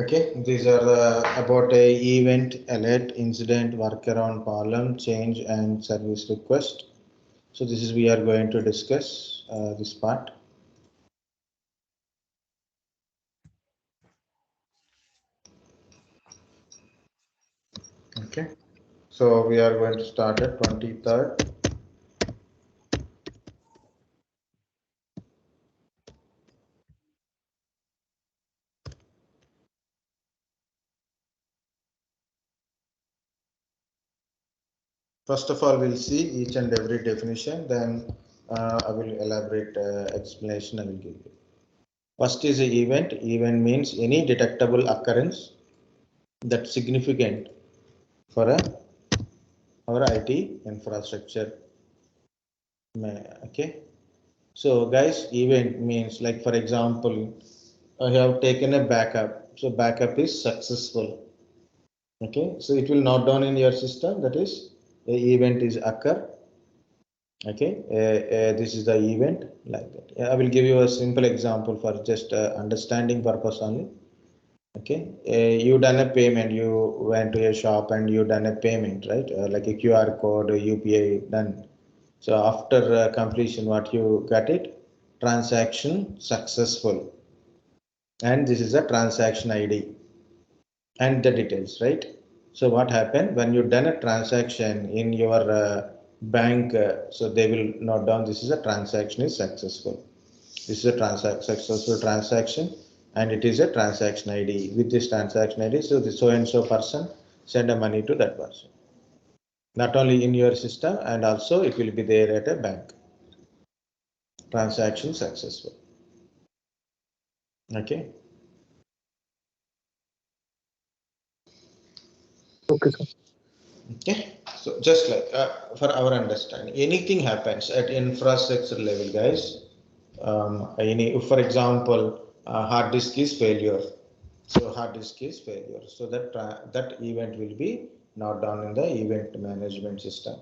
Okay, these are about a event, alert, incident, workaround, problem, change, and service request. So this is we are going to discuss this part. Okay, so we are going to start at 23rd. First of all, we'll see each and every definition, then I will elaborate explanation I will give you. First is an event. Event means any detectable occurrence that's significant for our IT infrastructure. Okay. So guys, event means like for example, I have taken a backup. So backup is successful. Okay. So it will note down in your system that is the event is occur. Okay. This is the event like that. I will give you a simple example for just understanding purpose only. Okay, you done a payment, you went to a shop and you done a payment, right? Like a QR code, UPI done. So after completion, what you got it? Transaction successful. And this is a transaction ID and the details, right? So what happened when you done a transaction in your bank? So they will note down this is a transaction is successful. This is a successful transaction and it is a transaction ID. With this transaction ID, so the so and so person send a money to that person. Not only in your system and also it will be there at a bank. Transaction successful. Okay. Okay, sir. Okay. So just like for our understanding, anything happens at infrastructure level, guys. For example, hard disk is failure. So hard disk is failure. So that event will be not done in the event management system.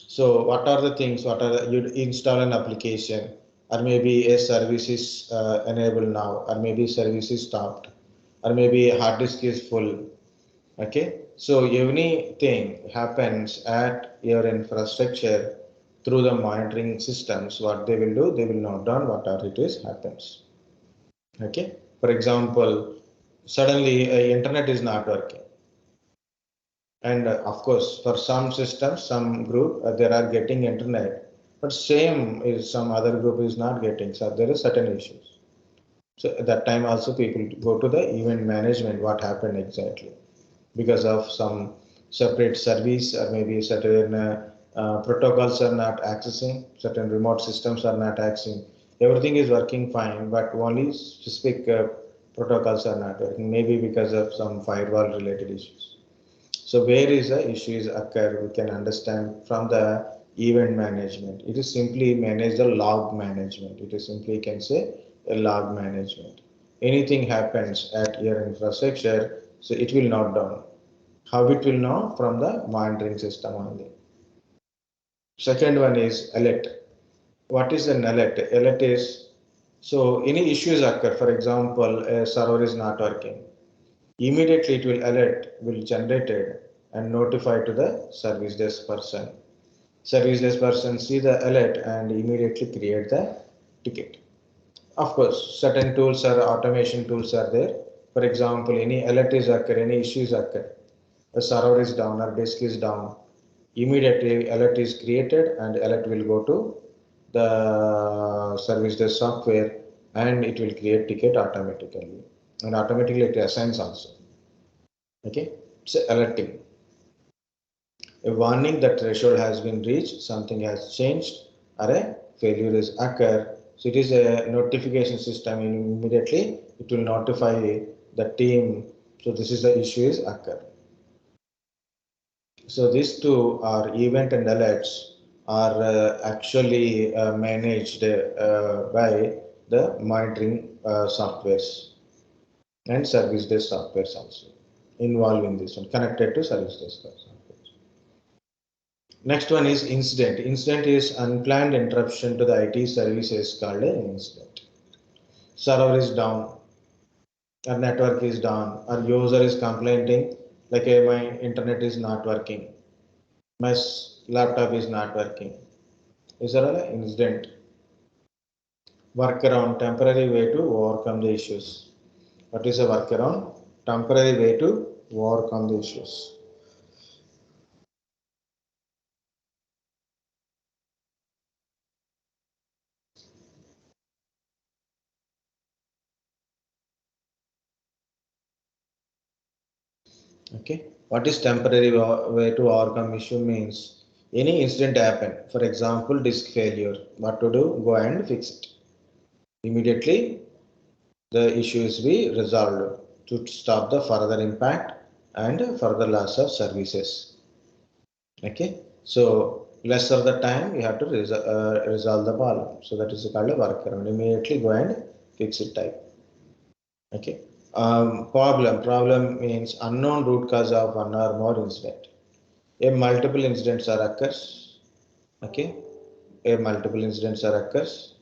So what are the things? What are you install an application, or maybe a service is enabled now, or maybe service is stopped, or maybe hard disk is full. Okay, so anything happens at your infrastructure through the monitoring systems. What they will do, they will note down what are it is happens. Okay, for example, suddenly internet is not working, and of course for some systems, some group they are getting internet, but same is some other group is not getting. So there is certain issues. So at that time also people go to the event management. What happened exactly? Because of some separate service or maybe certain protocols are not accessing, certain remote systems are not accessing. Everything is working fine, but only specific protocols are not working, maybe because of some firewall related issues. So where is the issues occur, we can understand from the event management. It is simply manage the log management. It is simply you can say a log management. Anything happens at your infrastructure, so it will note down. How it will know? From the monitoring system only. Second one is alert. What is an alert? Alert is so any issues occur. For example, a server is not working. Immediately it will alert, will generate it and notify to the service desk person. Service desk person see the alert and immediately create the ticket. Of course, certain tools or automation tools are there. For example, any alert is occur, any issues occur. A server is down or disk is down. Immediately alert is created and alert will go to the service desk software and it will create ticket automatically. And automatically it assigns also. Okay, so alerting. A warning that threshold has been reached, something has changed, or a failure is occur. So it is a notification system. Immediately it will notify the team. So this is the issue is occur. So these two are event and alerts are actually managed by the monitoring softwares and service desk softwares also involved in this one, connected to service desk software. Next one is incident. Incident is unplanned interruption to the IT services called an incident. Server is down. Our network is down, our user is complaining like my internet is not working, my laptop is not working. Is there an incident? Workaround, temporary way to overcome the issues. What is a workaround? Temporary way to overcome the issues. Okay. What is temporary way to overcome issue means any incident happen. For example, disk failure. What to do? Go and fix it. Immediately the issue is be resolved to stop the further impact and further loss of services. Okay. So lesser the time you have to resolve the problem. So that is called a workaround. Immediately go and fix it type. Okay. Problem means unknown root cause of one or more incident. A multiple incidents are occurs. Okay. A multiple incidents are occurs.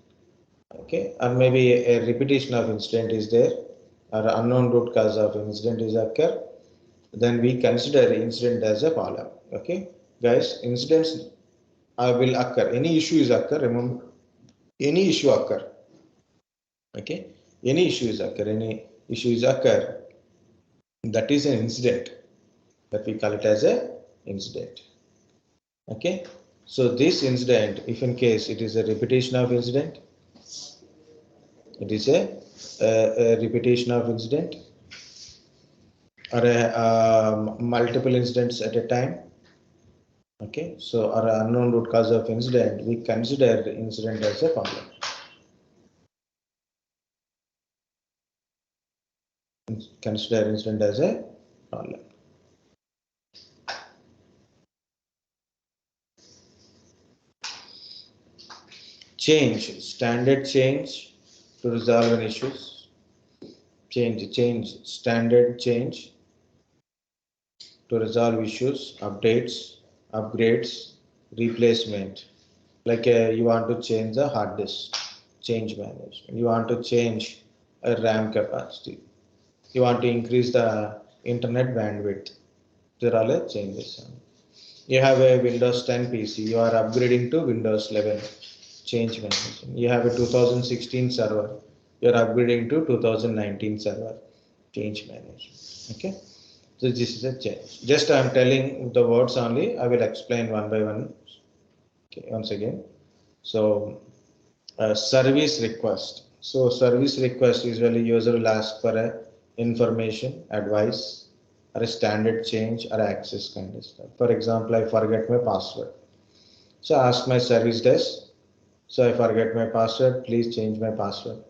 Okay. Or maybe a repetition of incident is there, or unknown root cause of incident is occur. Then we consider incident as a problem. Okay. Guys, incidents will occur. Any issue is occur. Remember, any issue occur. Okay. Any issue is occur. Any issue is occur. That is an incident. That we call it as a incident. Okay. So this incident, if in case it is a repetition of incident, it is a repetition of incident, or multiple incidents at a time. Okay. So or unknown root cause of incident, we consider the incident as a problem. Consider incident as a problem. Change, standard change to resolve an issues. Standard change to resolve issues, updates, upgrades, replacement. Like you want to change the hard disk, change management. You want to change a RAM capacity. You want to increase the internet bandwidth. There are all changes. You have a Windows 10 PC. You are upgrading to Windows 11. Change management. You have a 2016 server. You are upgrading to 2019 server. Change management. Okay. So this is a change. Just I am telling the words only. I will explain one by one. Okay. Once again. So service request. So service request usually user will ask for a information, advice, or a standard change or access kind of stuff. For example, I forget my password. So I ask my service desk. So I forget my password. Please change my password.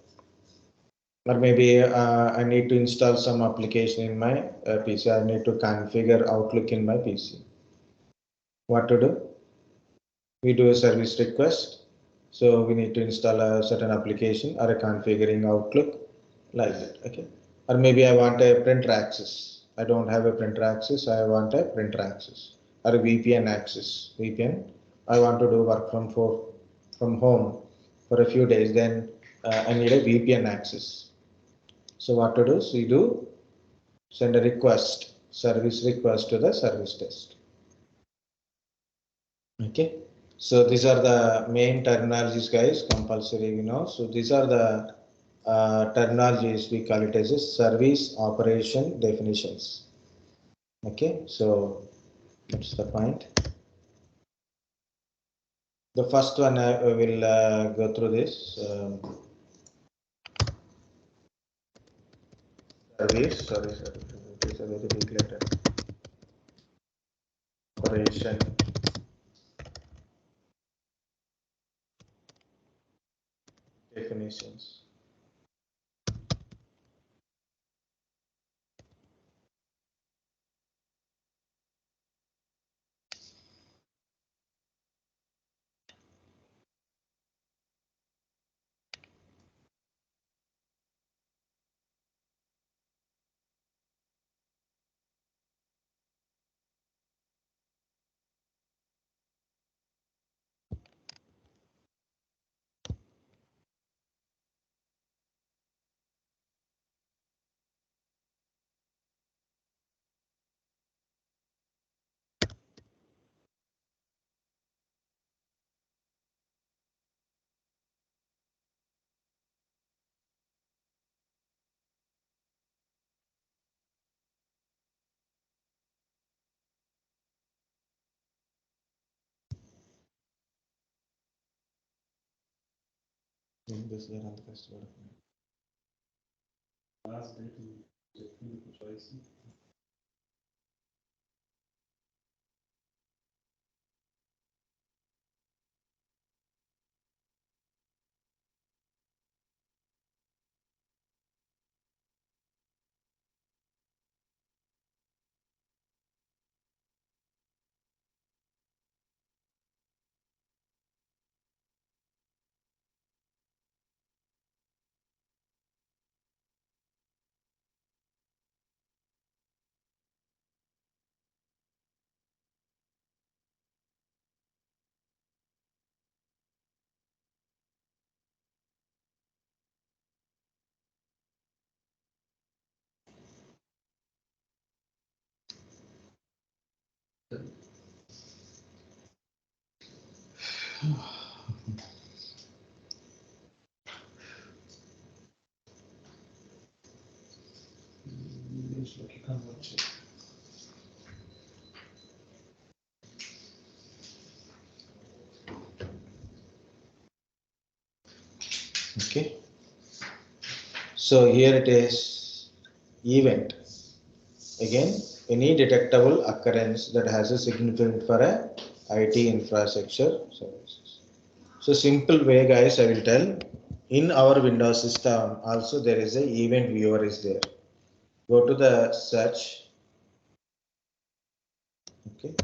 Or maybe I need to install some application in my PC. I need to configure Outlook in my PC. What to do? We do a service request. So we need to install a certain application or a configuring Outlook like that. Okay. Or maybe I want a printer access. I don't have a printer access. I want a printer access or a VPN access. VPN. I want to do work from home for a few days. Then I need a VPN access. So what to do? So you do send a request, service request to the service desk. Okay. So these are the main terminologies, guys, compulsory, So these are the terminologies, we call it as a service operation definitions. Okay. So that's the point. The first one I will go through this. Sorry, it is a very big letter. Operation definitions. this year on the festival. Last day to choice. Okay. So here it is event. Again, any detectable occurrence that has a significance for a IT infrastructure services. So simple way, guys, I will tell. In our Windows system, also there is a event viewer is there. Go to the search. Okay.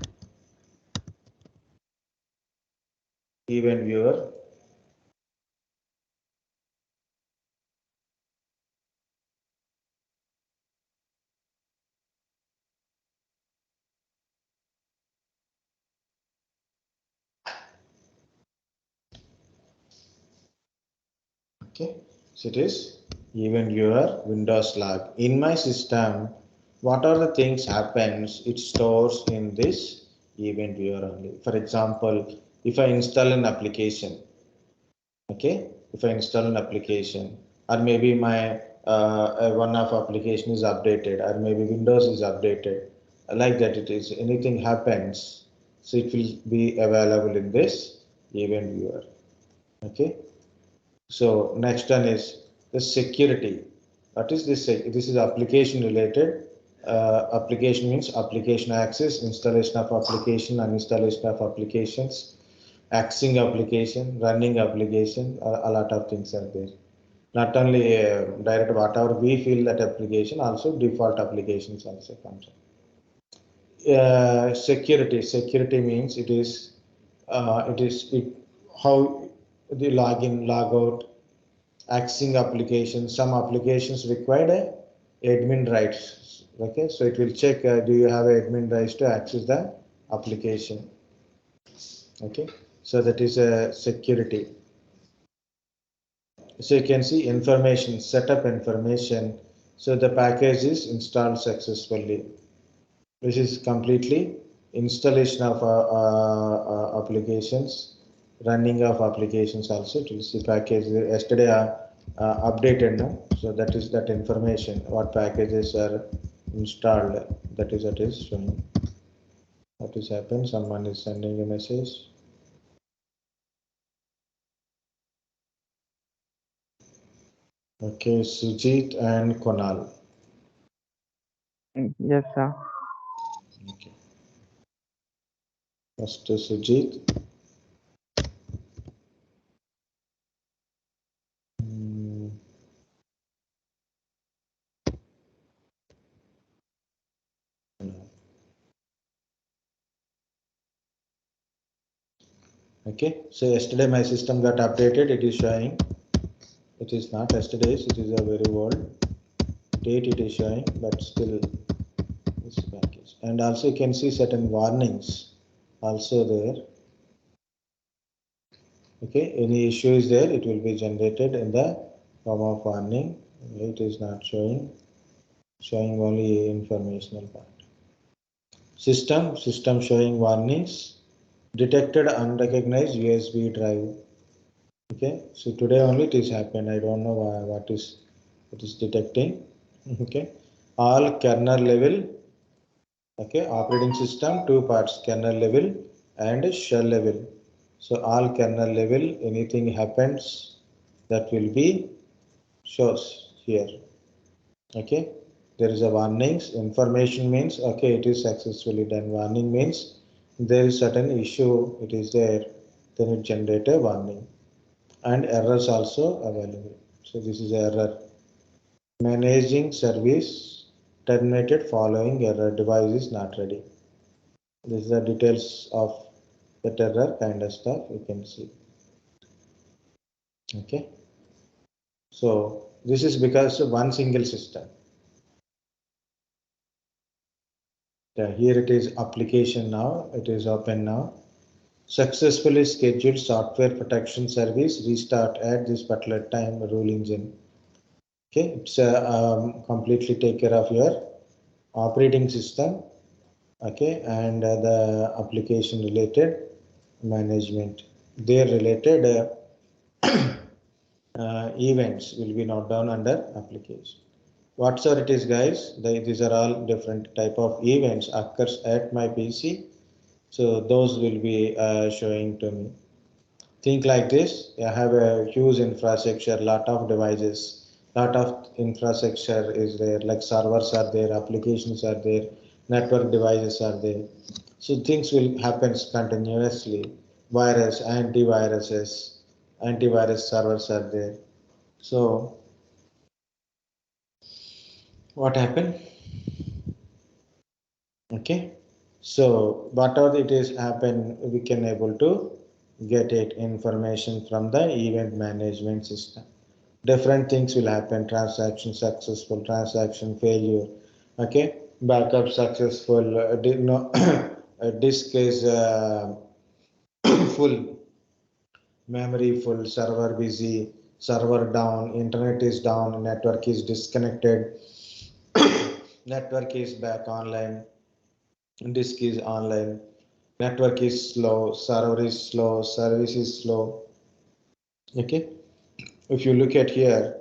Event viewer. Okay. So it is event viewer Windows log. In my system, what are the things happens? It stores in this event viewer only. For example, if I install an application, okay, if I install an application, or maybe my one of application is updated, or maybe Windows is updated, like that it is. Anything happens, so it will be available in this event viewer. Okay. So next one is the security. What is this? This is application related. Application means application access, installation of application, uninstallation of applications, accessing application, running application. A lot of things are there. Not only direct whatever we feel that application, also default applications also comes. Security means it how the login, logout, accessing applications. Some applications require admin rights. Okay, so it will check do you have admin rights to access the application. Okay, so that is a security. So you can see information, setup information. So the package is installed successfully. This is completely installation of applications, running of applications also. It will see package yesterday updated now. So that is that information. What packages are installed? That is showing. What is happened? Someone is sending a message. Okay, Sujit and Konal. Yes, sir. Okay. First Sujit. Hmm. Okay, so yesterday my system got updated. It is showing. It is not yesterday's. It is a very old date. It is showing, but still this package. And also you can see certain warnings also there. Okay, any issue is there, it will be generated in the form of warning. It is not showing only informational part. System showing warnings. Detected unrecognized USB drive. Okay, so today only it is happened. I don't know what is it is detecting. Okay, all kernel level. Okay, operating system two parts, kernel level and shell level. So all kernel level, anything happens, that will be shows here. Okay, there is a warnings. Information means okay, it is successfully done. Warning means there is certain issue, it is there, then it generate a warning. And errors also available. So this is error. Managing service terminated following error, device is not ready. This is the details of the error kind of stuff you can see. Okay, so this is because one single system. Here it is application now, it is open now. Successfully scheduled software protection service restart at this particular time rule engine. Okay, it's completely take care of your operating system. Okay, and the application related management. Their related events will be noted down under application. Whatever it is, guys, these are all different type of events occurs at my PC. So those will be showing to me. Think like this, I have a huge infrastructure, lot of devices, lot of infrastructure is there, like servers are there, applications are there, network devices are there. So things will happen continuously. Virus, antivirus servers are there. So what happened? Okay. So whatever it is happen, we can able to get it information from the event management system. Different things will happen, transaction successful, transaction failure. Okay, backup successful, no, disk is full, memory full, server busy, server down, internet is down, network is disconnected, network is back online, disk is online, network is slow, server is slow, service is slow. Okay, if you look at here,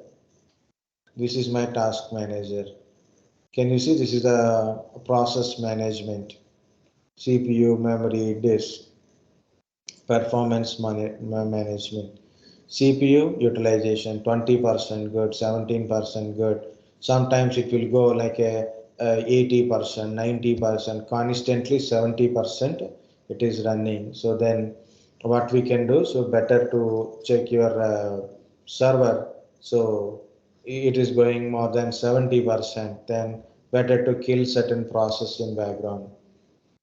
this is my task manager. Can you see this is the process management, CPU, memory, disk, performance management. CPU utilization 20% good, 17% good. Sometimes it will go like a 80%, 90%, constantly 70% it is running. So then what we can do, so better to check your server. So it is going more than 70%, then better to kill certain process in background.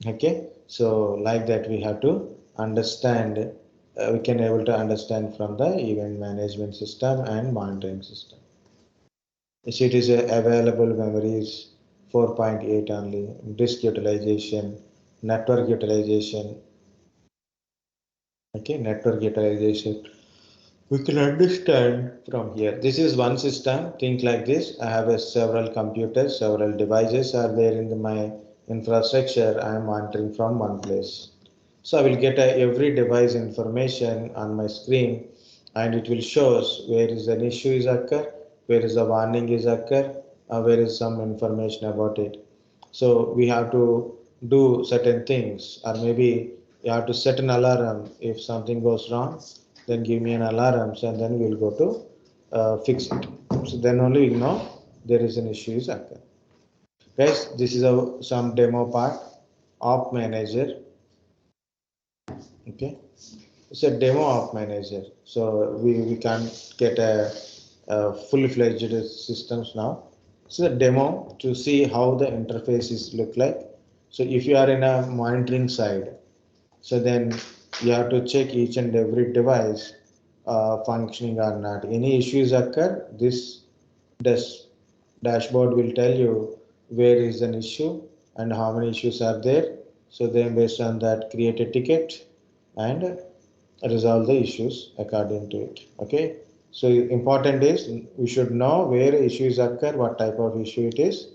Okay, so like that we have to understand, we can able to understand from the event management system and monitoring system. So it is available memories 4.8 only, disk utilization, network utilization. Okay, network utilization we can understand from here. This is one system. Think like this. I have a several computers, several devices are there in my infrastructure. I am monitoring from one place. So I will get every device information on my screen, and it will shows where is an issue is occur, where is a warning is occur, where is some information about it. So we have to do certain things, or maybe you have to set an alarm if something goes wrong, then give me an alarm, and then we'll go to fix it. So then only we'll know there is an issue is occur. Guys, this is some demo part of manager. Okay, it's a demo of manager. So we can't get a full-fledged systems now. So the demo to see how the interfaces look like. So if you are in a monitoring side, so then you have to check each and every device functioning or not. Any issues occur, this dash, dashboard will tell you where is an issue and how many issues are there. So then based on that, create a ticket and resolve the issues according to it. Okay. So important is we should know where issues occur, what type of issue it is,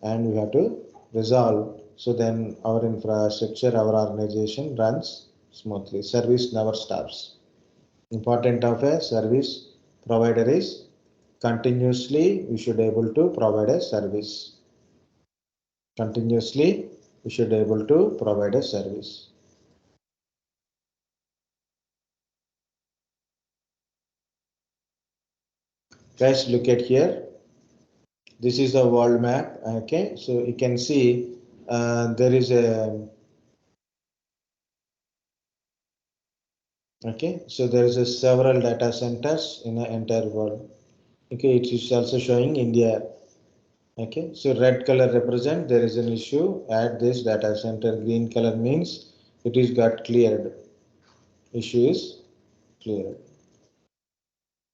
and we have to resolve. So then our infrastructure, our organization runs smoothly. Service never stops. Important of a service provider is continuously we should able to provide a service. Continuously we should able to provide a service. Guys, look at here. This is the world map. Okay, so you can see there is a okay. So there is a several data centers in the entire world. Okay, it is also showing India. Okay, so red color represent there is an issue at this data center. Green color means it is got cleared. Issue is cleared.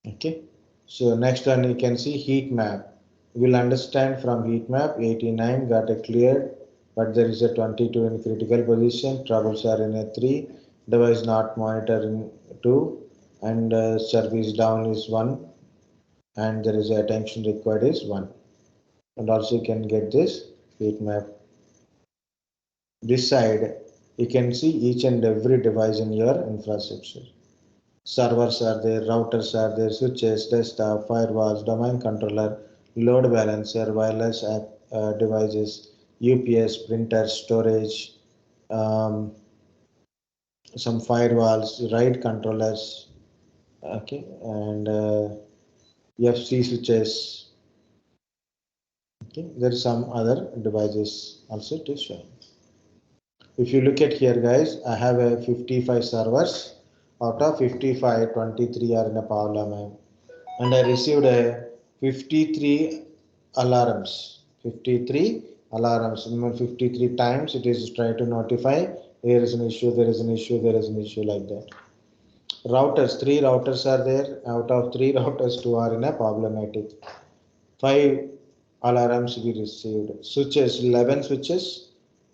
Okay, so next one you can see heat map. We will understand from heat map 89 got a cleared, but there is a 22 in critical position. Troubles are in a 3. Device not monitoring 2, and service down is 1, and there is a attention required is 1. And also you can get this heat map. This side you can see each and every device in your infrastructure. Servers are there, routers are there, switches, desktop, firewalls, domain controller, load balancer, wireless app, devices, UPS, printers, storage, um, some firewalls, RAID controllers, okay, and FC switches. Okay, there is some other devices also to show. If you look at here, guys, I have a 55 servers. Out of 55, 23 are in a power line, and I received a 53 alarms. 53 alarms. 53 times it is trying to notify there is an issue, there is an issue, there is an issue, like that. Routers, 3 routers are there. Out of 3 routers, 2 are in a problematic. 5 alarms we received. Switches, 11 switches.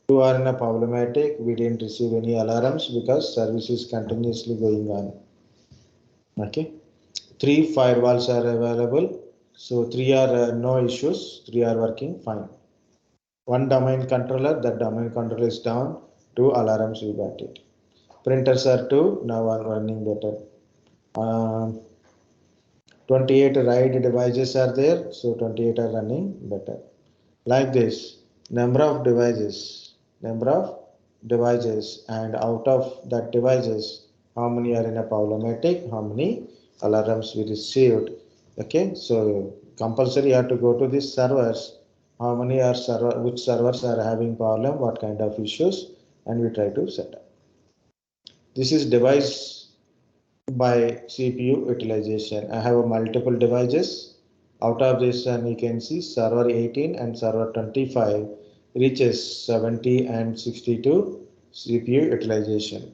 2 are in a problematic. We didn't receive any alarms because service is continuously going on. Okay. 3 firewalls are available. So 3 are no issues. 3 are working fine. 1 domain controller, that domain controller is down. 2 alarms we got it. Printers are 2, now are running better. 28 RAID devices are there, so 28 are running better. Like this, number of devices, and out of that devices, how many are in a problematic, how many alarms we received. Okay, so compulsory you have to go to these servers, how many are server, which servers are having problem, what kind of issues, and we try to set up. This is device by CPU utilization. I have a multiple devices. Out of this, and you can see server 18 and server 25 reaches 70 and 62 CPU utilization.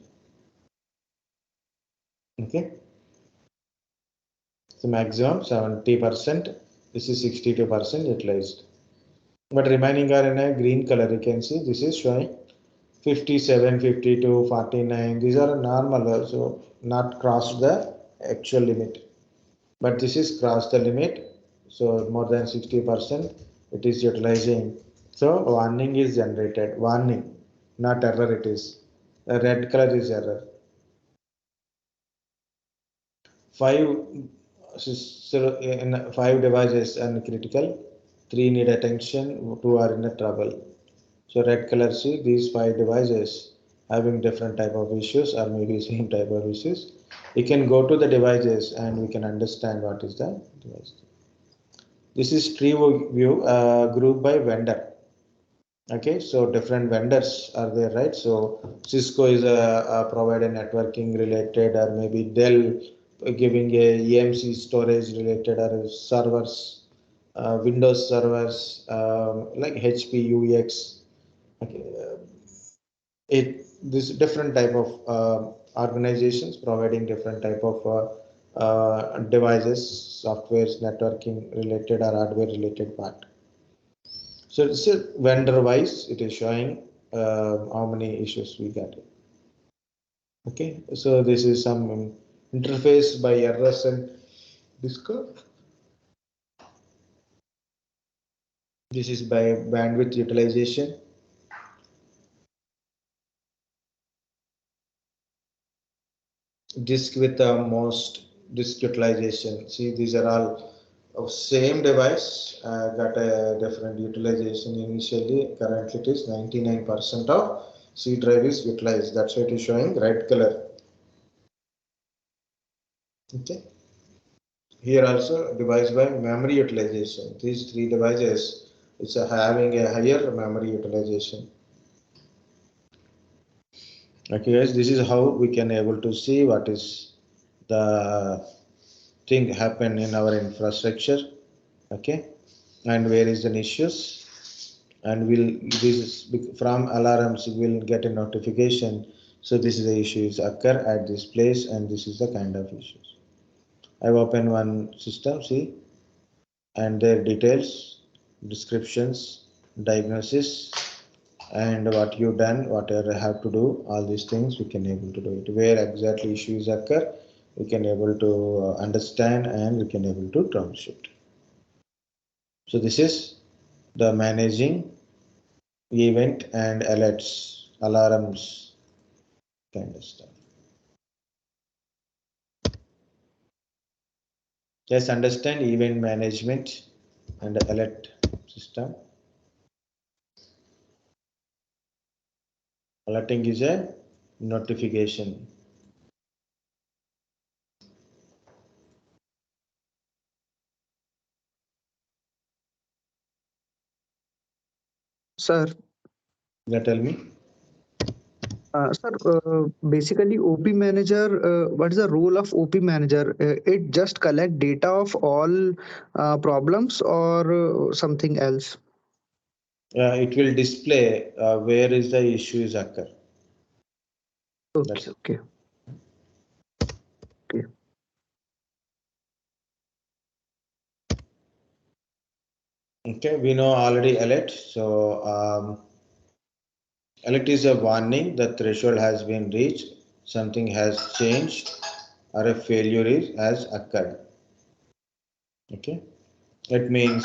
Okay, so maximum 70%. This is 62% utilized. But remaining are in a green color. You can see this is showing 57, 52, 49. These are normal, so not crossed the actual limit. But this is crossed the limit, so more than 60% it is utilizing. So warning is generated. Warning, not error. It is the red color is error. 5 devices and critical, 3 need attention, 2 are in a trouble. So red color, see these 5 devices having different type of issues or maybe same type of issues. We can go to the devices and we can understand what is the device. This is tree view group by vendor. Okay, so different vendors are there, right? So Cisco is a provider networking related, or maybe Dell giving a EMC storage related, or servers, Windows servers, like HP, UX. Okay, this different type of organizations providing different type of devices, softwares, networking related or hardware related part. So it's a vendor wise, it is showing how many issues we got. Okay, so this is some interface by RS and Discord. This is by bandwidth utilization. Disk with the most disk utilization. See, these are all of same device, got a different utilization initially. Currently it is 99% of C drive is utilized. That's why it is showing red color. Okay, Here also device by memory utilization. These three devices is having a higher memory utilization. Okay, guys, this is how we can able to see what is the thing happen in our infrastructure. Okay, and where is the issues, and will this is from alarms will get a notification. So this is the issues occur at this place, and this is the kind of issues. I've opened one system, see, and their details, descriptions, diagnosis, and what you done, whatever I have to do, all these things we can able to do it. Where exactly issues occur, we can able to understand and we can able to troubleshoot. So this is the managing event and alerts, alarms kind of stuff. Just understand event management and alert system. Alerting is a notification. Sir, Yeah, tell me. sir, basically OP manager, what is the role of OP manager? It just collect data of all problems or something else? It will display where is the issues occur. Okay, That's it. okay, okay. Okay, we know already alert. So alert is a warning that threshold has been reached, something has changed, or a failure has occurred. Okay, it means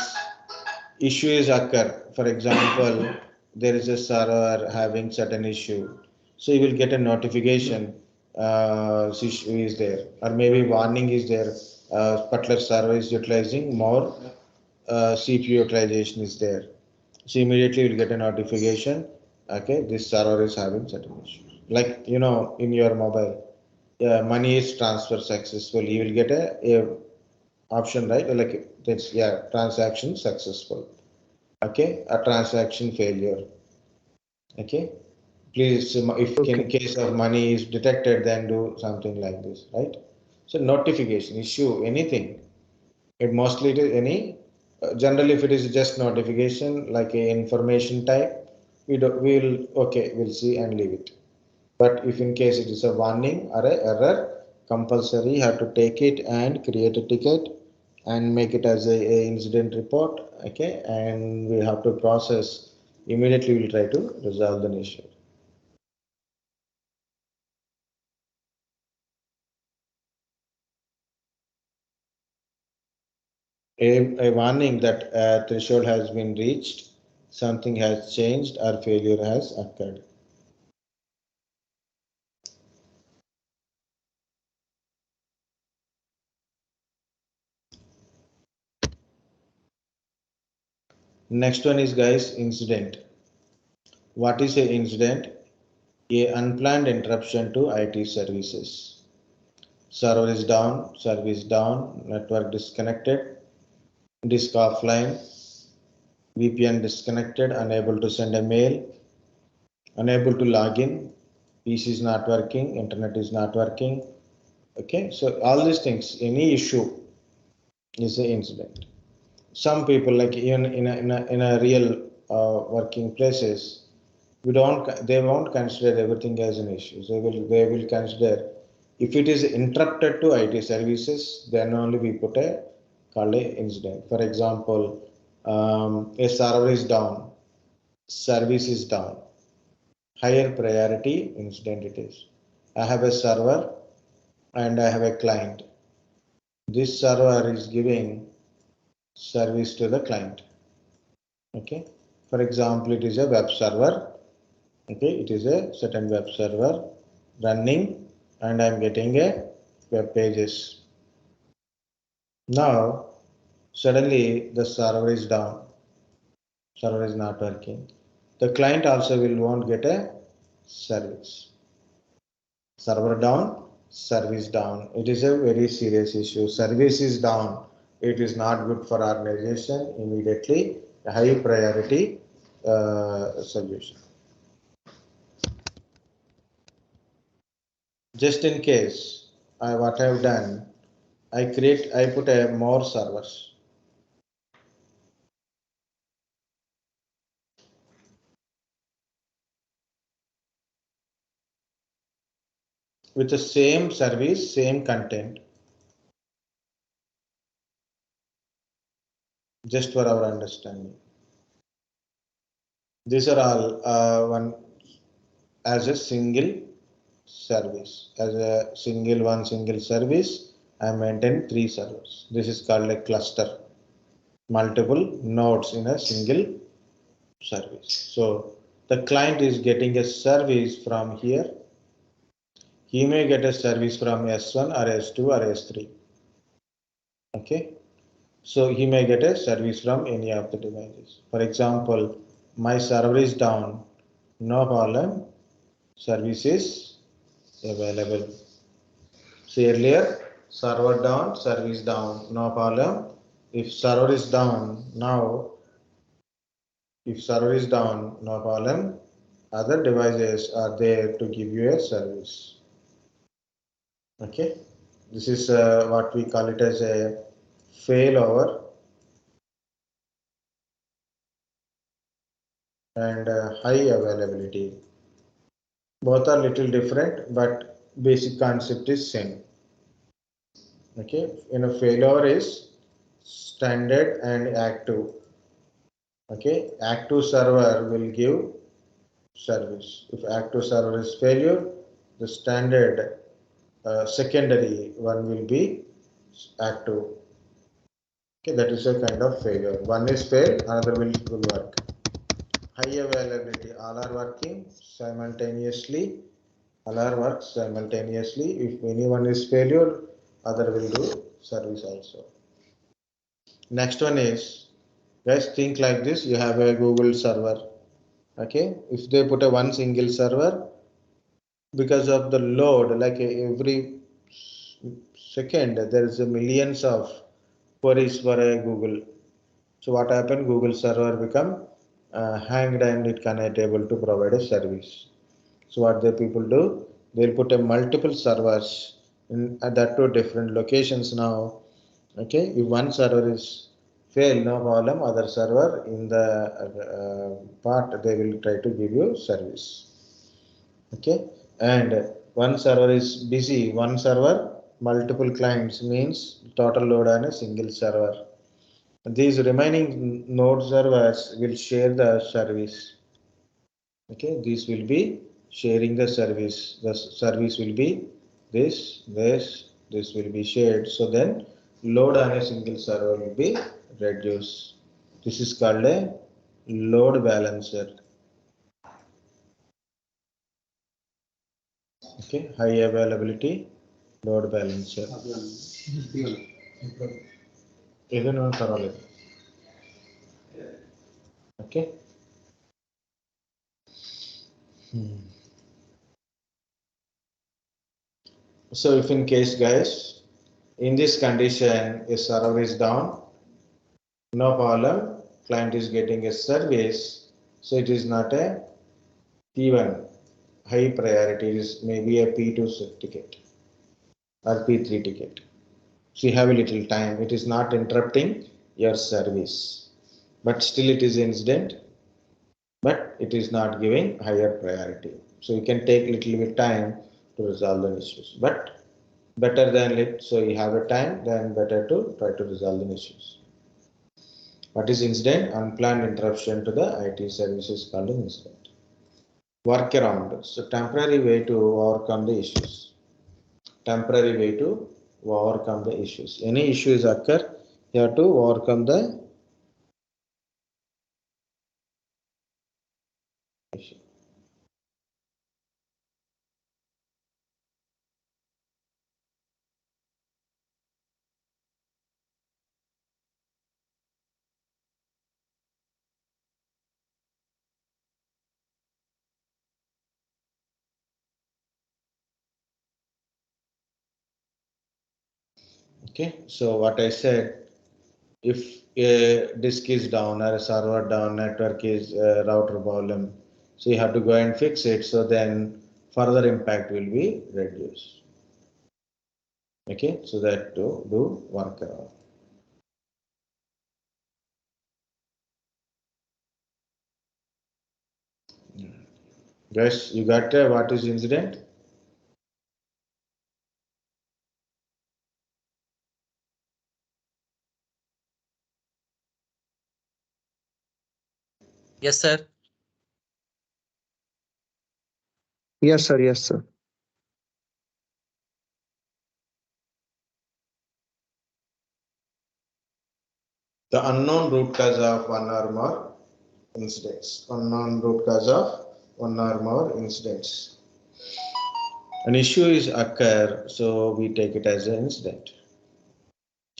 issues occur. For example, there is a server having certain issue, so you will get a notification. This issue is there, or maybe warning is there. Particular server is utilizing more CPU utilization is there. So immediately you'll get a notification. Okay, this server is having certain issues. Like in your mobile, money is transferred successful. You will get a option, right? Like that's, yeah, transaction successful. Okay, a transaction failure. Okay, please, if in Okay. case of money is detected, then do something like this, right? So notification issue, anything. It mostly it is any generally if it is just notification like a information type, we'll okay, we'll see and leave it. But if in case it is a warning or a error, compulsory you have to take it and create a ticket and make it as a incident report. Okay, and we have to process immediately. We'll try to resolve the issue. A warning that threshold has been reached, something has changed, or failure has occurred. Next one is, guys, incident. What is a incident? A unplanned interruption to IT services. Server is down, service down, network disconnected, disk offline, VPN disconnected, unable to send a mail, unable to log in, PC is not working, internet is not working. Okay, so all these things, any issue is an incident. Some people, like even in a real working places, we don't they won't consider everything as an issue. They will consider if it is interrupted to IT services, then only we put a call a incident. For example, a server is down, service is down, higher priority incident it is. I have a server and I have a client. This server is giving service to the client. Okay, for example, it is a web server. Okay, it is a certain web server running and I'm getting a web pages. Now suddenly the server is down, server is not working. The client also will won't get a service. Server down, service down. It is a very serious issue. Service is down. It is not good for organization. Immediately, a high priority solution. Just in case, what I have done, I put a more servers. With the same service, same content, just for our understanding. These are all one as a single service. As a single service, I maintain 3 servers. This is called a cluster. Multiple nodes in a single service. So the client is getting a service from here. He may get a service from S1 or S2 or S3. Okay. So he may get a service from any of the devices. For example, my server is down, no problem, service is available. See earlier, server down, service down, no problem. If server is down, now, if server is down, no problem, other devices are there to give you a service. Okay, this is what we call it as a failover and high availability. Both are little different, but basic concept is same. Okay, in a failover is standard and active. Okay, active server will give service. If active server is failure, the standard secondary one will be active. Okay, that is a kind of failure. One is failed, another will work. High availability, all are working simultaneously. All are work simultaneously. If anyone is failure, other will do service also. Next one is, guys, think like this. You have a Google server. Okay, if they put a one single server, because of the load, like every second there is a millions of queries for a Google. So what happened? Google server become hanged and it cannot able to provide a service. So what the people do? They'll put a multiple servers in that to different locations now. Okay, if one server is fail, no problem. Other server in the part they will try to give you service. Okay, and one server is busy. One server, multiple clients means total load on a single server. These remaining node servers will share the service. Okay, these will be sharing the service. The service will be this will be shared. So then load on a single server will be reduced. This is called a load balancer. Okay, high availability load balancer. ఏదైనా పర్వాలేదు. Okay. So if in case, guys, in this condition a server is down, no problem, client is getting a service, so it is not a P1 high priority, it is maybe a P2 ticket or P3 ticket. So you have a little time, it is not interrupting your service, but still it is incident, but it is not giving higher priority. So you can take little bit time to resolve the issues, but better than it. So you have a time, then better to try to resolve the issues. What is incident? Unplanned interruption to the IT services called an incident. Workaround. So temporary way to overcome the issues. Temporary way to overcome the issues. Any issues occur, you have to overcome the issue. Okay, so what I said, if a disk is down or a server down, network is router problem, so you have to go and fix it. So then further impact will be reduced. Okay, so that to do workaround. Guys, you got what is incident? Yes, sir. Yes, sir. Yes, sir. The unknown root cause of one or more incidents. Unknown root cause of one or more incidents. An issue is occur, so we take it as an incident.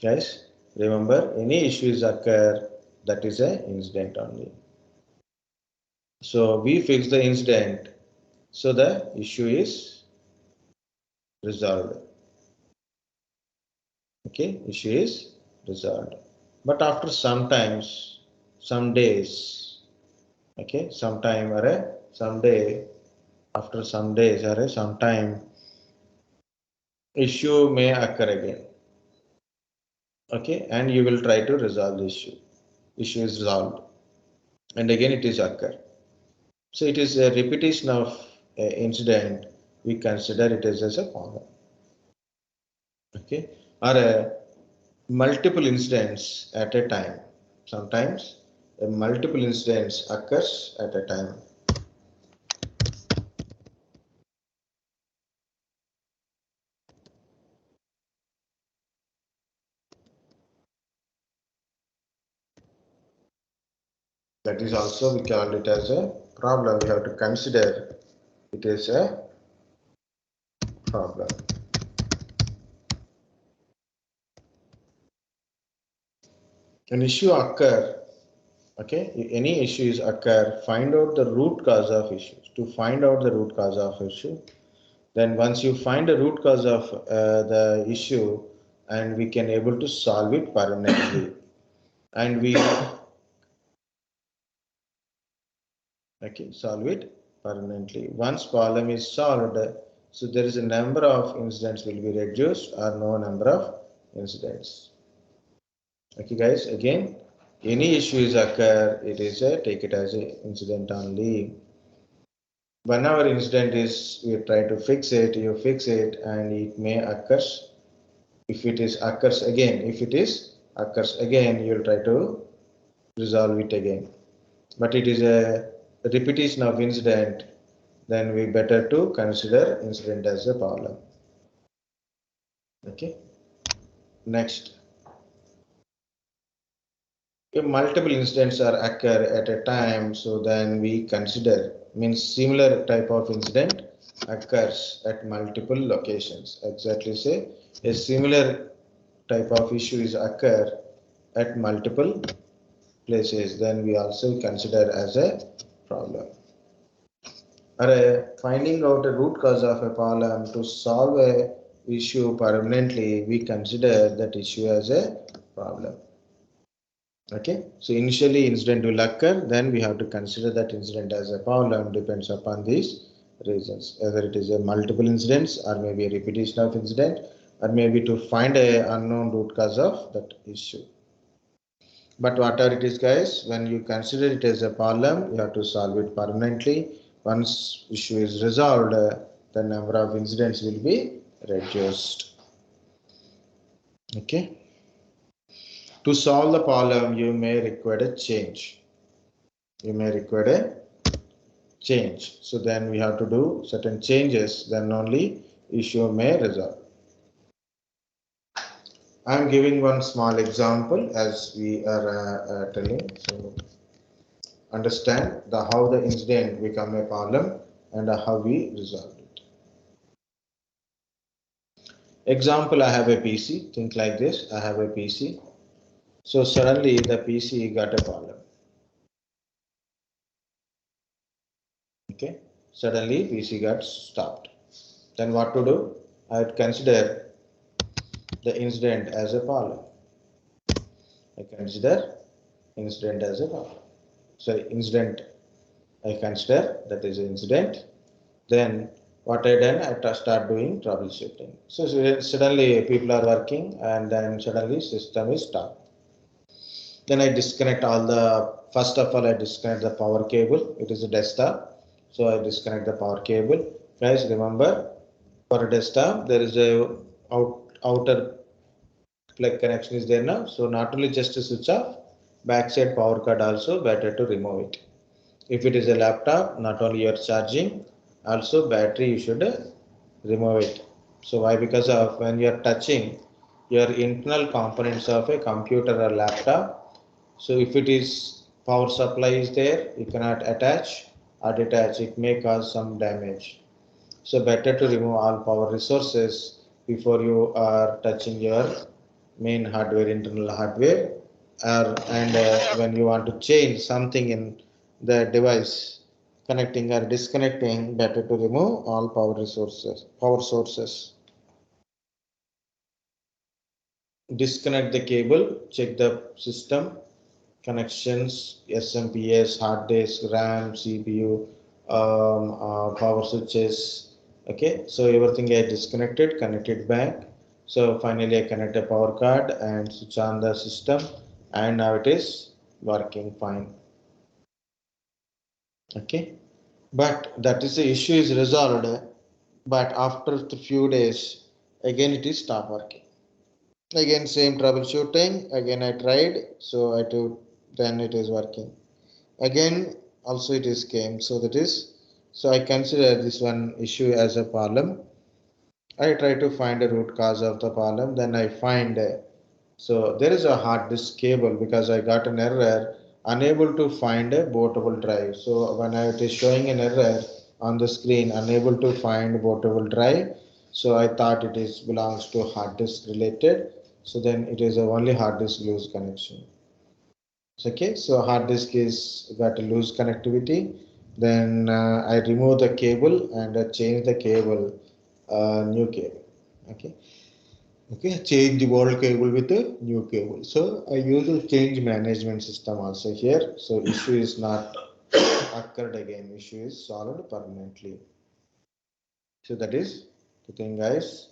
Guys, remember any issues occur, that is an incident only. So we fix the incident, so the issue is resolved. Okay, issue is resolved. But after sometimes, some days, okay, sometime or someday, after some days or some time, issue may occur again. Okay, and you will try to resolve the issue. Issue is resolved, and again it is occur. So it is a repetition of an incident. We consider it as a problem. Okay, or multiple incidents at a time. Sometimes a multiple incidents occurs at a time. That is also we call it as a problem. We have to consider it is a problem. An issue occur, okay, if any issues occur, find out the root cause of issues. To find out the root cause of issue, then once you find the root cause of the issue, and we can able to solve it permanently, and we okay, solve it permanently. Once problem is solved, so there is a number of incidents will be reduced or no number of incidents. Okay, guys, again, any issues occur, it is a take it as a incident only. Whenever incident is, you try to fix it, you fix it, and it may occur. If it is occurs again, if it is occurs again, you'll try to resolve it again. But it is a repetition of incident, then we better to consider incident as a problem. Okay. Next, if multiple incidents are occur at a time, so then we consider means similar type of incident occurs at multiple locations. Exactly say a similar type of issues occur at multiple places, then we also consider as a problem. Or finding out a root cause of a problem to solve a issue permanently, we consider that issue as a problem. Okay, so initially incident will occur, then we have to consider that incident as a problem, depends upon these reasons, whether it is a multiple incidents or maybe a repetition of incident, or maybe to find a unknown root cause of that issue. But whatever it is, guys, when you consider it as a problem, you have to solve it permanently. Once issue is resolved, the number of incidents will be reduced. Okay. To solve the problem, you may require a change. You may require a change. So then we have to do certain changes, then only issue may resolve. I am giving one small example as we are telling. So understand the how the incident become a problem and how we resolve it. Example, I have a PC. Think like this. I have a PC. So suddenly the PC got a problem. Okay. Suddenly PC got stopped. Then what to do? I would consider the incident as a problem. I consider incident as a problem. Sorry, incident I consider that is an incident. Then what I done, I start doing troubleshooting. So suddenly people are working and then suddenly system is stopped. Then I disconnect all the, first of all I disconnect the power cable. It is a desktop. So I disconnect the power cable. Guys, remember for a desktop there is a outer plug connection is there now. So not only just to switch off, backside power cord also better to remove it. If it is a laptop, not only you're charging, also battery you should remove it. So why? Because of when you're touching your internal components of a computer or laptop. So if it is power supply is there, you cannot attach or detach. It may cause some damage. So better to remove all power resources before you are touching your main hardware, internal hardware, and when you want to change something in the device, connecting or disconnecting, better to remove all power resources, power sources. Disconnect the cable, check the system connections, SMPS, hard disk, RAM, CPU, power switches. Okay, so everything I disconnected, connected back. So finally I connect a power card and switch on the system, and now it is working fine. Okay, but that is the issue is resolved. But after a few days, again it is stop working. Again same troubleshooting. Again I tried, so I do. Then it is working. Again also it is came, so that is, so I consider this one issue as a problem. I try to find a root cause of the problem, then I find so there is a hard disk cable because I got an error unable to find a bootable drive. So when it is showing an error on the screen unable to find bootable drive, so I thought it is belongs to hard disk related. So then it is a only hard disk loose connection. Okay, so hard disk is got a loose connectivity. Then I remove the cable and change the cable, new cable. Okay, okay, change the old cable with a new cable. So I use a change management system also here. So issue is not occurred again. Issue is solved permanently. So that is the thing, guys.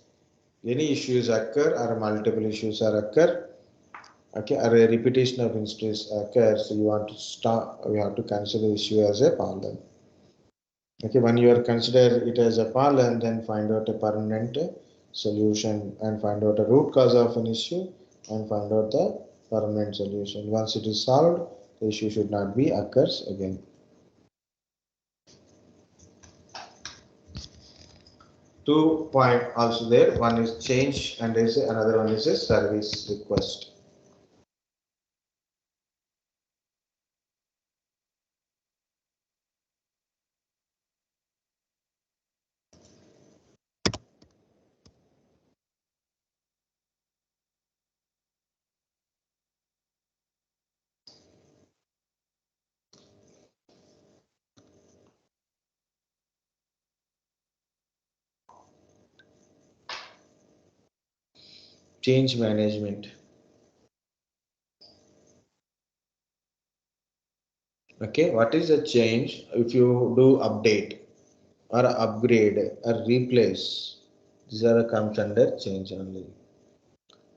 Any issues occur or multiple issues are occur, okay, or a repetition of instances occurs, so you want to start, you have to consider the issue as a problem. Okay, when you are consider it as a problem, then find out a permanent solution and find out a root cause of an issue and find out the permanent solution. Once it is solved, the issue should not be occurs again. Two point also there. One is change and is another one is a service request. Change management. Okay, what is a change? If you do update or upgrade or replace, these are comes under change only.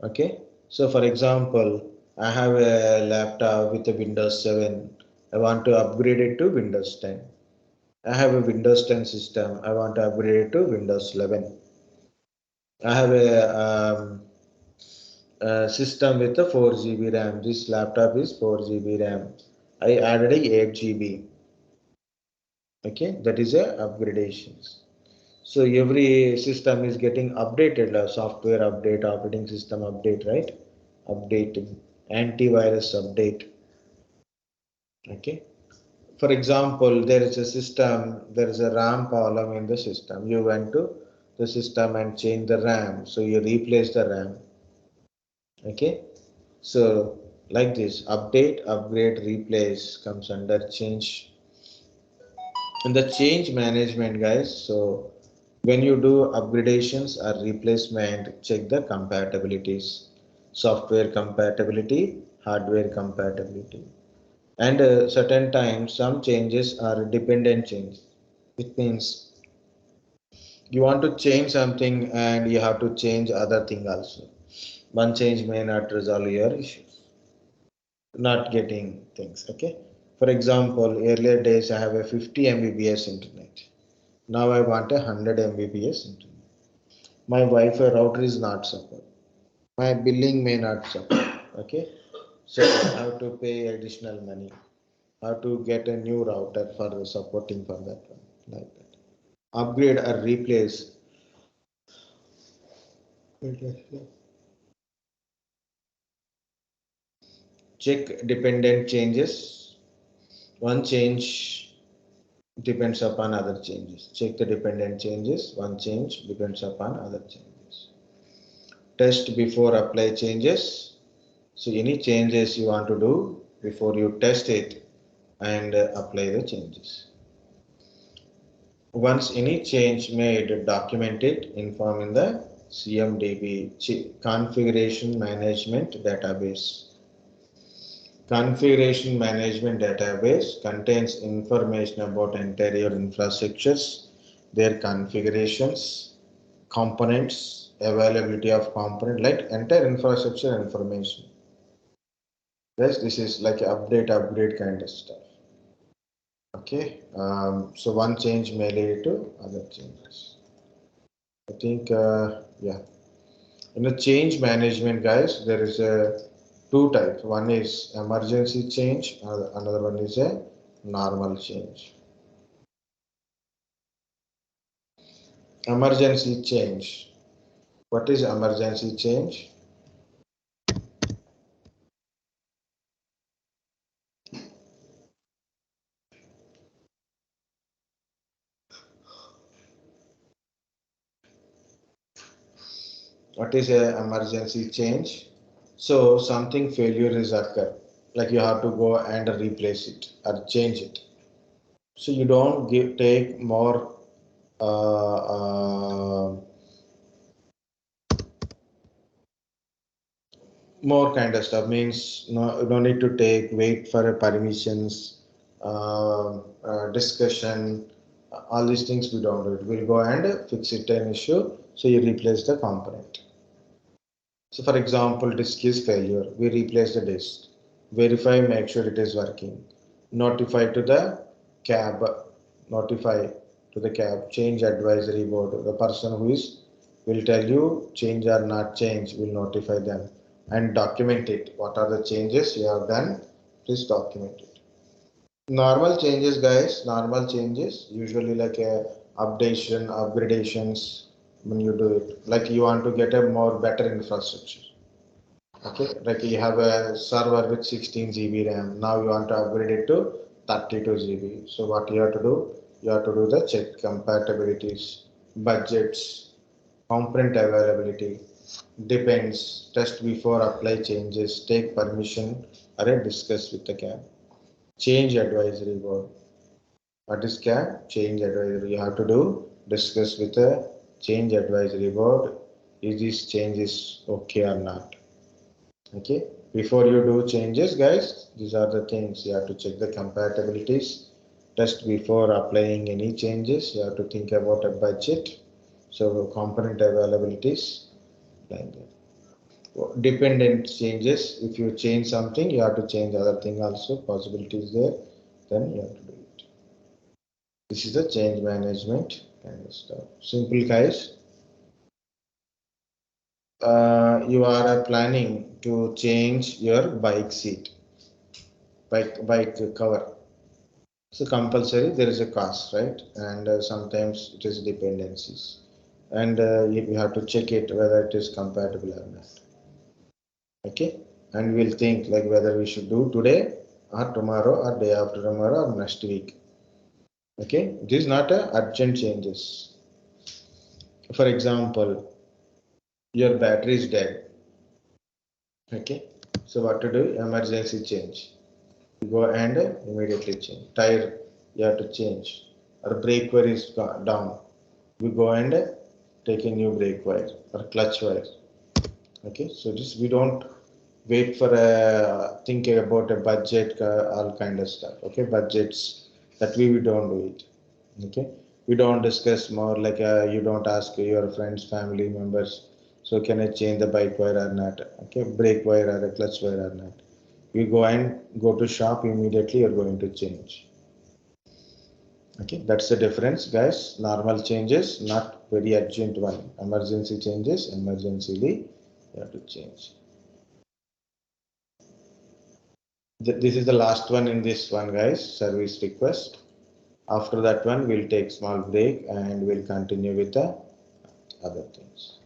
Okay, so for example, I have a laptop with a Windows 7. I want to upgrade it to Windows 10. I have a Windows 10 system. I want to upgrade it to Windows 11. I have a system with a 4 GB RAM. This laptop is 4 GB RAM. I added a 8 GB. Okay, that is a upgradations. So every system is getting updated, software update, operating system update, right? Updating, antivirus update. Okay. For example, there is a system, there is a RAM problem in the system. You went to the system and change the RAM. So you replace the RAM. Okay. So like this, update, upgrade, replace comes under change. In the change management, guys. So When you do upgradations or replacement, check the compatibilities, software compatibility, hardware compatibility. And certain times, some changes are dependent change. It means you want to change something and you have to change other thing also. One change may not resolve your issues, not getting things. Okay. For example, earlier days I have a 50 Mbps internet. Now I want a 100 Mbps internet. My Wi-Fi router is not support. My billing may not support. Okay. So I have to pay additional money. I have to get a new router for supporting for that one. Like that. Upgrade or replace. Check dependent changes. One change depends upon other changes. Check the dependent changes. One change depends upon other changes. Test before apply changes. So any changes you want to do before you test it and apply the changes. Once any change made, document it, inform in the CMDB configuration management database. Configuration management database contains information about entire infrastructures, their configurations, components, availability of component, like entire infrastructure information. Yes, this is like upgrade kind of stuff. Okay, so one change may lead to other changes. I think, yeah. In the change management, guys, there is a two types. One is emergency change, another one is a normal change. Emergency change. What is emergency change? What is a emergency change? So something failure is occur, like you have to go and replace it or change it. So you don't take uh, uh, more kind of stuff. Means no need to wait for a permissions, discussion. All these things we don't do it. We'll go and fix it an issue. So you replace the component. So for example, disk is failure. We replace the disk. Verify, make sure it is working. Notify to the cab. Notify to the cab. Change advisory board. The person who is will tell you change or not change. Will notify them and document it. What are the changes you have done? Please document it. Normal changes, guys. Normal changes usually like a updation, upgradations. When you do it, like you want to get a more better infrastructure. Okay, like you have a server with 16 GB RAM. Now you want to upgrade it to 32 GB. So what you have to do? You have to do the check compatibilities, budgets, component availability, depends, test before apply changes, take permission, or discuss with the CAB. Change advisory board. What is CAB? Change advisory. You have to do discuss with the change advisory board. Is this change is okay or not? Okay, before you do changes, guys, these are the things you have to check the compatibilities. Test before applying any changes. You have to think about a budget. So component availabilities like that. Dependent changes. If you change something, you have to change other thing also. Possibilities there. Then you have to do it. This is the change management kind of stuff. Simple, guys. You are planning to change your bike seat, bike cover. So compulsory, there is a cost, right? And sometimes it is dependencies. And you have to check it whether it is compatible or not. Okay. And we'll think like whether we should do today or tomorrow or day after tomorrow or next week. Okay. It is not a urgent changes. For example, your battery is dead. Okay. So what to do? Emergency change. You go and immediately change. Tire you have to change. Or brake wear is down. we go and take a new brake wire or clutch wire. Okay, so just we don't wait for a think about a budget, all kind of stuff. Okay, budgets that we don't do it. Okay, we don't discuss more like you don't ask your friends, family members. So can I change the bike wire or not? Okay, brake wire or a clutch wire or not? You go and go to shop immediately. You're going to change. Okay, that's the difference, guys. Normal changes, not very urgent one. Emergency changes, emergencyly you have to change. This is the last one in this one, guys. Service request. After that one, we'll take small break and we'll continue with the other things.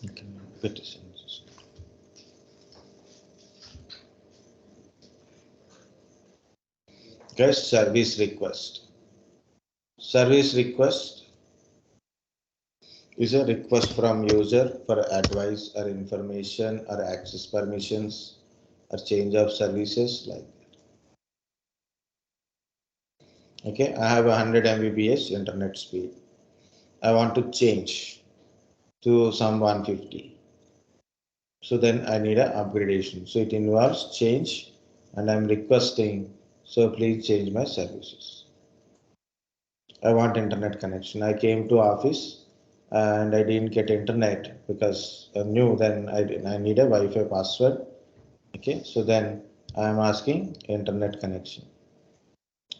Okay, petitions. Guys, service request. Service request is a request from user for advice or information or access permissions or change of services like that. Okay, I have 100 Mbps internet speed. I want to change to some 150. So then I need an upgradation. So it involves change and I'm requesting, so please change my services. I want internet connection. I came to office and I didn't get internet because I knew then I need a Wi-Fi password. Okay, so then I am asking internet connection,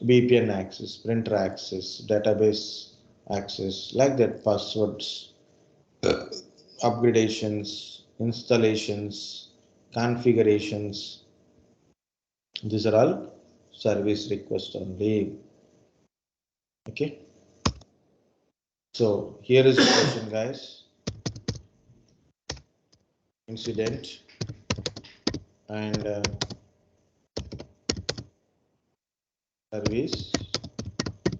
VPN access, printer access, database access, like that, passwords, upgradations, installations, configurations. These are all service requests only. Okay. So here is the question, guys. Incident and service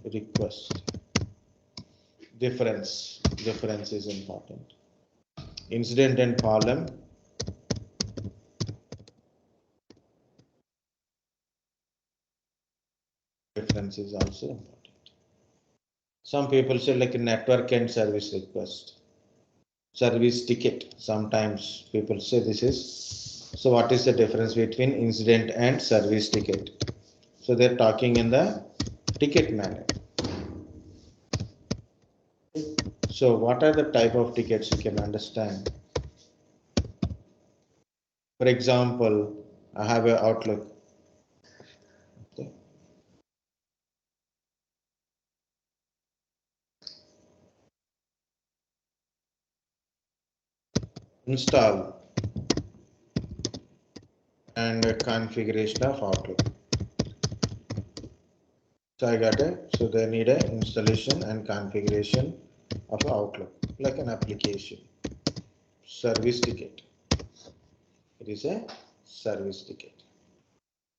request. Difference is important. Incident and problem. Difference is also important. Some people say like a network and service request. Service ticket. Sometimes people say this is. So what is the difference between incident and service ticket? So they're talking in the ticket manner. So what are the type of tickets you can understand? For example, I have an Outlook. Okay. Install and a configuration of Outlook. So I got it. So they need an installation and configuration of Outlook, like an application. Service ticket. It is a service ticket.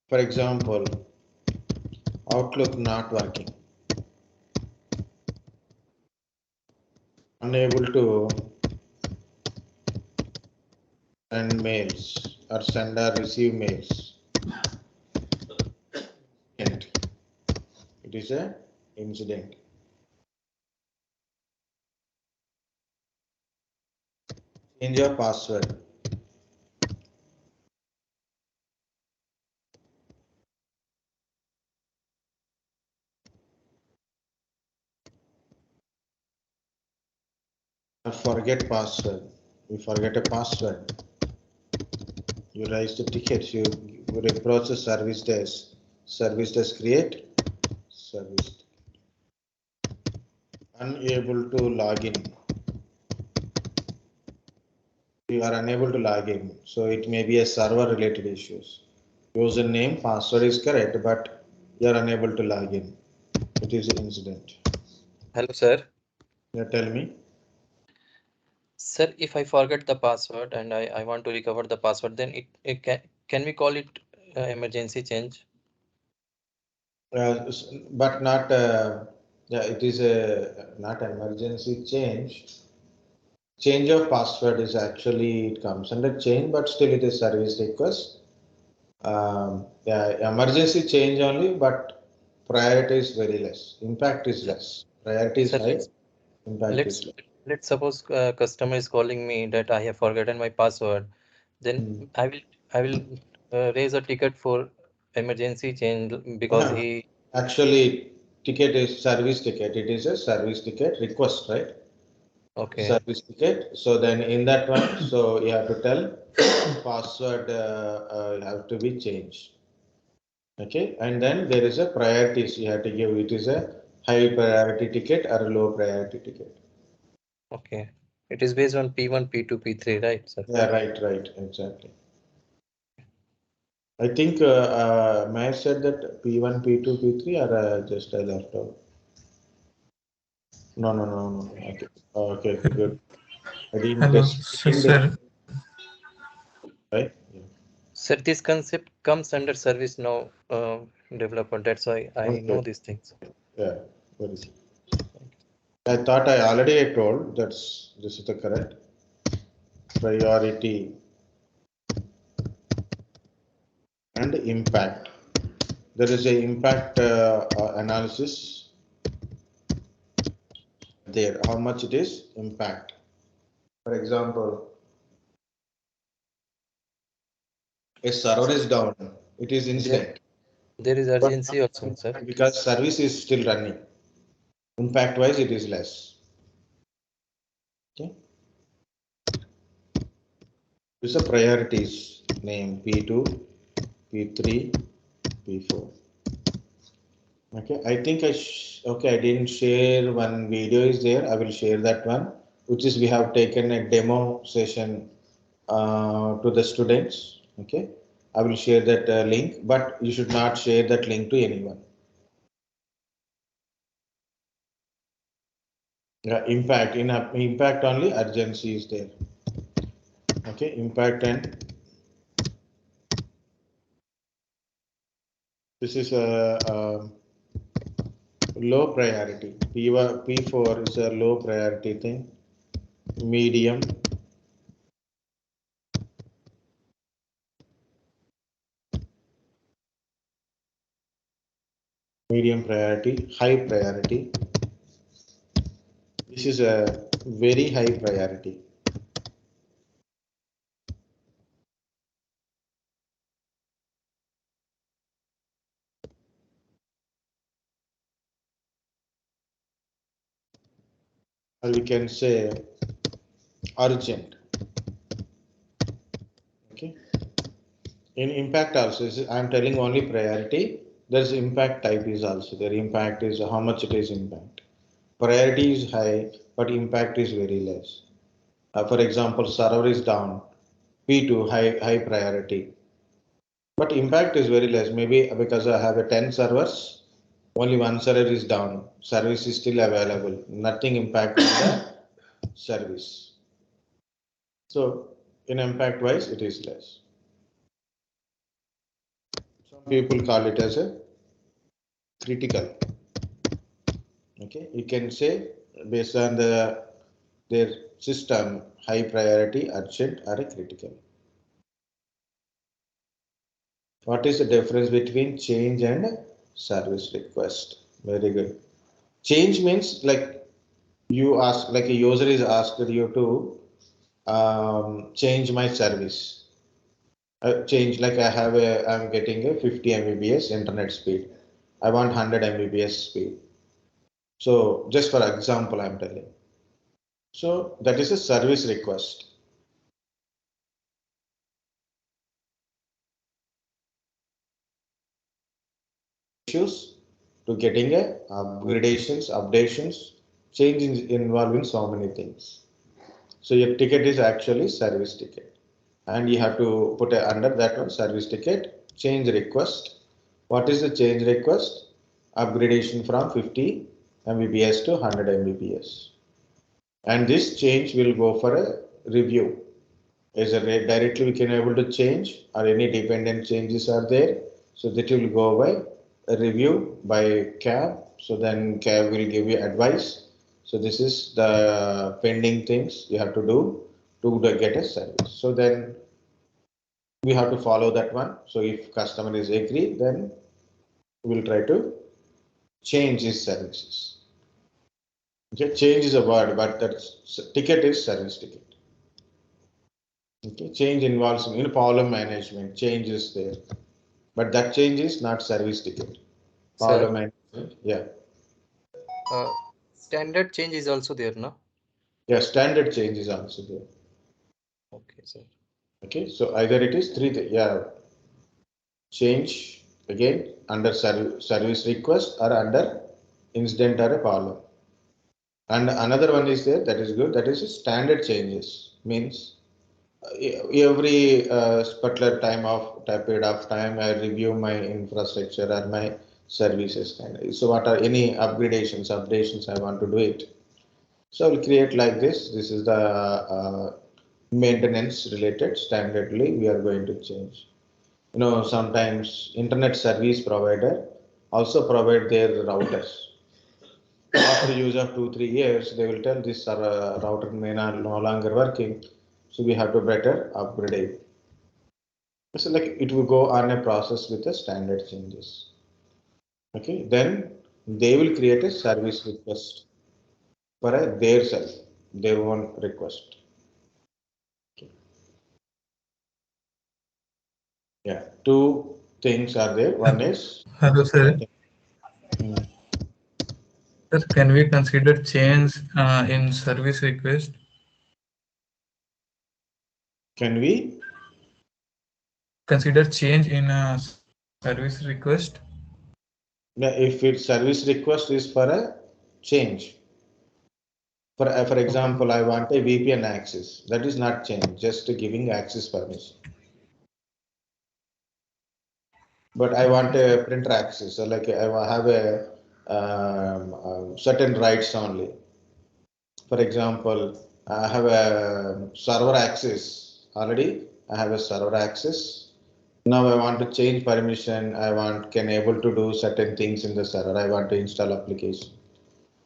For example, Outlook not working. Unable to send mails or send or receive mails. And it is a incident. Change your password. Or forget password. You forget a password. You raise the ticket. You approach the service desk. Service desk create service. Unable to log in. You are unable to log in. So it may be a server related issues. Username, password is correct, but you are unable to log in. It is an incident. Hello, sir. Yeah, tell me. Sir, if I forget the password and I want to recover the password, then it can we call it emergency change? But not, yeah, it is a not emergency change. Change of password is actually, it comes under change, but still it is service request. Yeah, emergency change only, but priority is very less. Impact is less. Priority is Sir, high, impact is let's low. let's suppose customer is calling me that I have forgotten my password. Then I will raise a ticket for emergency change because he. Actually, ticket is service ticket. It is a service ticket request, right? Okay. Service ticket. So then in that one, so you have to tell password have to be changed. Okay, and then there is a priorities you have to give. It is a high priority ticket or a low priority ticket. Okay. It is based on P1, P2, P3, right, sir? Yeah, right, exactly. I think may I said that P1, P2, P3 or just I left out. No. Okay, good. I didn't Hello, test. sir. Right? Yeah. Sir, this concept comes under service now developer. That's why I Okay. know these things. Yeah. Very good. I thought I already told this is the correct priority and impact. There is a impact analysis there. How much it is impact? For example, a server is down. It is incident. There is But urgency also, sir. because service is still running. Impact wise, it is less. Okay. These are priorities name P2, P3, P4. Okay, I think I didn't share one video is there. I will share that one, which is we have taken a demo session to the students. Okay, I will share that link, but you should not share that link to anyone. Impact in impact only urgency is there. Okay, impact and this is a low priority. P4 is a low priority thing. Medium, medium priority, high priority. This is a very high priority. Or we can say urgent. Okay. In impact also, I'm telling only priority. There's impact type is also there. Impact is how much it is impact. Priority is high, but impact is very less. For example, server is down. P2 high priority, but impact is very less. Maybe because I have a 10 servers, only one server is down. Service is still available. Nothing impact on the service. So in impact wise, it is less. Some people call it as a critical. Okay, you can say based on their system, high priority, urgent, or a critical. What is the difference between change and service request? Very good. Change means like you ask, like a user is asked you to change my service. Change like I'm getting a 50 Mbps internet speed. I want 100 Mbps speed. So just for example, I'm telling. So that is a service request. Issues to getting a updations, change involving so many things. So your ticket is actually service ticket, and you have to put under that one service ticket change request. What is the change request? Upgradation from 50 Mbps to 100 Mbps, and this change will go for a review. Is a directly we can able to change or any dependent changes are there, so that will go away a review by cab. So then cab will give you advice. So this is the pending things you have to do to get a service. So then we have to follow that one. So if customer is agree, then we'll try to change his services. Okay, change is a word, but that ticket is service ticket. Okay, change involves problem management. Change is there, but that change is not service ticket. Problem Sir, management, yeah, standard change is also there, no? yeah. Standard change is also there. Okay, sir. Okay, so either it is yeah, change again under service request or under incident or a problem. And another one is there that is good. That is standard changes means every particular period of time I review my infrastructure or my services so what are any updations I want to do it, so I'll create like this is the maintenance related standardly we are going to change. Sometimes internet service provider also provide their routers. After use of 2-3 years, they will tell this router may not no longer working, so we have to better upgrade it. So like it will go on a process with the standard changes. Okay, then they will create a service request for their self, their own request. Okay. Yeah, two things are there. One is Hello, sir. Hmm. Sir, can we consider change in service request? Can we Consider change in service request? yeah, if its service request is for a change. For Okay. example, I want a VPN access. That is not change, just giving access permission. But I want Okay, a sir. printer access. So like I have a certain rights only. For example, I have a server access already. I have a server access. Now I want to change permission. I want can able to do certain things in the server. I want to install application.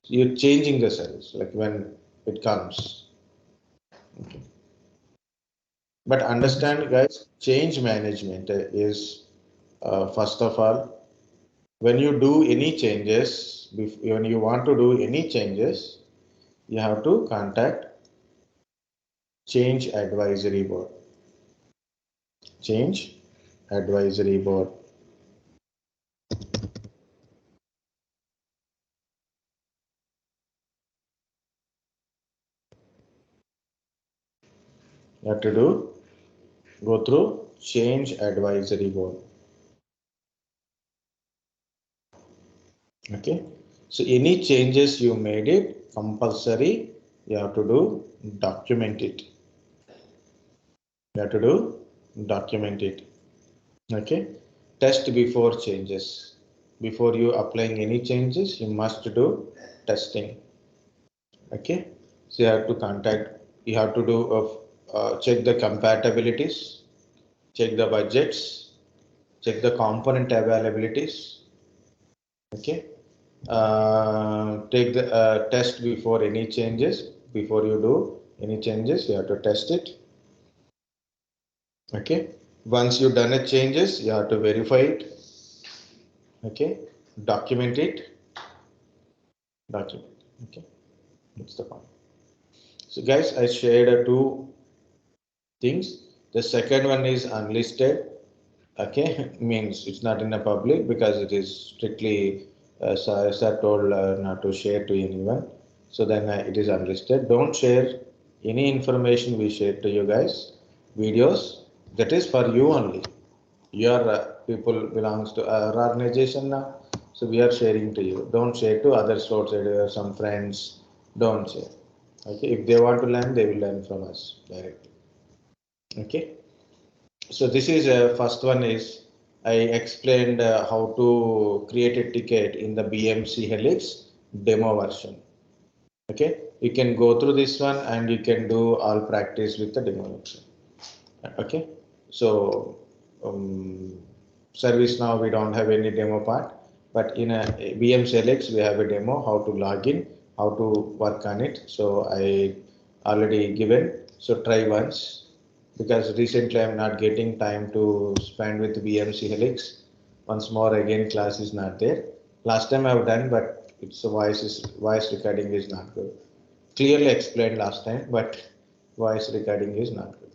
You're changing the service like when it comes. Okay. But Okay, sir. understand, guys, change management is first of all, when you do any changes, when you want to do any changes, you have to contact change advisory board. Change advisory board. You have to go through change advisory board. Okay. So any changes you made it compulsory, you have to do document it. You have to do document it. Okay. Test before changes. Before you applying any changes, you must do testing. Okay. So you have to do check the compatibilities, check the budgets, check the component availabilities. Okay. Take the test before any changes. Before you do any changes, you have to test it. Okay. Once you've done a changes, you have to verify it. Okay. Document it. Document. Okay. That's the point. So guys, I shared two things. The second one is unlisted. Okay, means it's not in the public because it is strictly sir told not to share to anyone. So then it is unlisted. Don't share any information we share to you guys. Videos that is for you only. Your people belongs to our organization now. So we are sharing to you. Don't share to others outside some friends. Don't share. Okay, if they want to learn, they will learn from us directly. Okay. So this is first one is I explained how to create a ticket in the BMC Helix demo version. Okay, you can go through this one and you can do all practice with the demo version. Okay, so service now we don't have any demo part. but in a VM Helix, we have a demo how to log in, how to work on it. So I already given. So try once, because recently I'm not getting time to spend with VMC Helix. Once more again, class is not there. Last time I've done, but its voice recording is not good. Clearly explained last time, but voice recording is not good.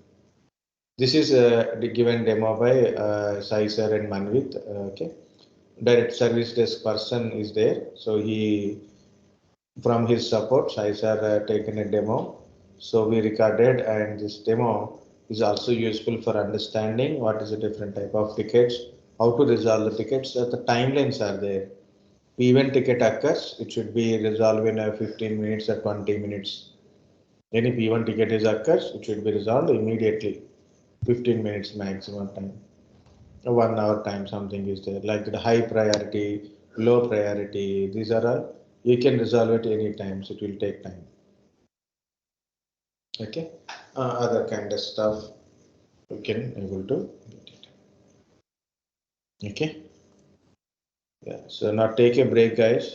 This is the given demo by Sai sir and Manvit. Okay, direct service desk person is there, so he from his support Sai sir taken a demo. So we recorded, and this demo is also useful for understanding what is the different type of tickets, how to resolve the tickets. The timelines are there. Event ticket occurs, it should be resolved in 15 minutes or 20 minutes. Any P1 ticket is occurs, it should be resolved immediately. 15 minutes maximum time. 1 hour time something is there. Like the high priority, low priority, these are all, you can resolve it any time, so it will take time. Okay. Other kind of stuff you can able to get it. Okay. Yeah. So now take a break, guys.